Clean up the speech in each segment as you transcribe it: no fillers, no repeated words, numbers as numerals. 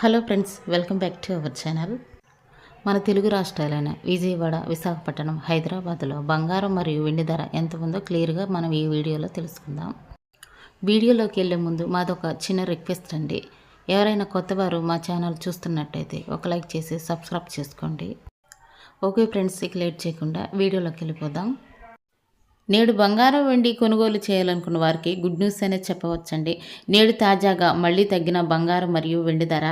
Hello friends, welcome back to our channel. మన తెలుగు రాష్ట్రాలైన విజయవాడ, విశాఖపట్నం, హైదరాబాద్లో బంగారం మరియు వెండి ధర ఎంత ఉందో క్లియర్గా మనం ఈ వీడియోలో తెలుసుకుందాం. వీడియోలోకి వెళ్ళే ముందు మాదొక చిన్న రిక్వెస్ట్ అండి. ఎవరైనా కొత్తవారు మా ఛానల్ చూస్తున్నట్టయితే ఒక లైక్ చేసి సబ్స్క్రైబ్ చేసుకోండి. ఓకే ఫ్రెండ్స్, ఇక లేట్ చేయకుండా వీడియోలోకి వెళ్ళిపోదాం. నేడు బంగారం వెండి కొనుగోలు చేయాలనుకున్న వారికి గుడ్ న్యూస్ అనేది చెప్పవచ్చండి. నేడు తాజాగా మళ్ళీ తగ్గిన బంగారం మరియు వెండి ధర.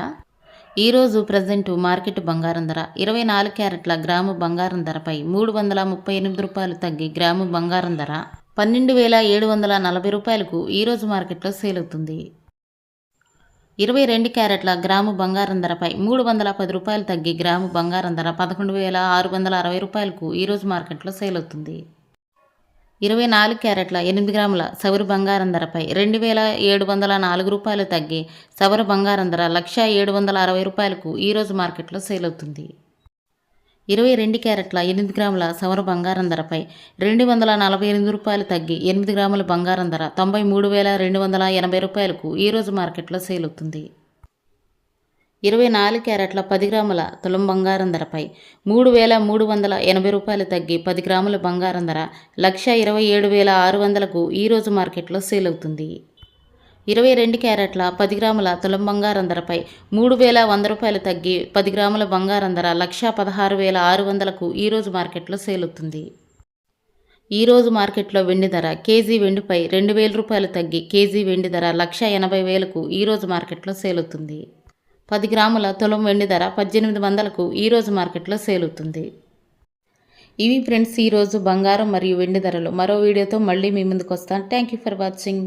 ఈరోజు ప్రజెంట్ మార్కెట్ బంగారం ధర 24 క్యారెట్ల గ్రాము బంగారం ధరపై 338 రూపాయలు తగ్గి గ్రాము బంగారం ధర 12,740 రూపాయలకు ఈరోజు మార్కెట్లో సేల్ అవుతుంది. 22 క్యారెట్ల గ్రాము బంగారం ధరపై 310 రూపాయలు తగ్గి గ్రాము బంగారం ధర 11,660 రూపాయలకు ఈరోజు మార్కెట్లో సేల్ అవుతుంది. 24 క్యారెట్ల 8 గ్రాముల సవరు బంగారం ధరపై 2,704 రూపాయలు తగ్గి సవరు బంగారం ధర 1,760 రూపాయలకు ఈరోజు మార్కెట్లో సేల్ అవుతుంది. 22 క్యారెట్ల 8 గ్రాముల సవరు బంగారం ధరపై 248 రూపాయలు తగ్గి 8 గ్రాముల బంగారం ధర 93,280 రూపాయలకు ఈరోజు మార్కెట్లో సేల్ అవుతుంది. 24 క్యారెట్ల 10 గ్రాముల తులం బంగారం ధరపై 3,380 రూపాయలు తగ్గి 10 గ్రాముల బంగారం ధర 1,27,600కు ఈరోజు మార్కెట్లో సేల్ అవుతుంది. 22 క్యారెట్ల 10 గ్రాముల తులం బంగారం ధరపై 3,100 రూపాయలు తగ్గి 10 గ్రాముల బంగారం ధర 1,16,600కు ఈరోజు మార్కెట్లో సేల్ అవుతుంది. ఈరోజు మార్కెట్లో వెండి ధర కేజీ వెండిపై 2,000 రూపాయలు తగ్గి కేజీ వెండి ధర 1,80,000కు ఈరోజు మార్కెట్లో సేల్ అవుతుంది. 10 గ్రాముల తులం వెండి ధర 1,800కు ఈరోజు మార్కెట్లో సేల్ అవుతుంది. ఇవి ఫ్రెండ్స్ ఈరోజు బంగారం మరియు వెండి ధరలు. మరో వీడియోతో మళ్ళీ మీ ముందుకు వస్తాను. Thank you for watching.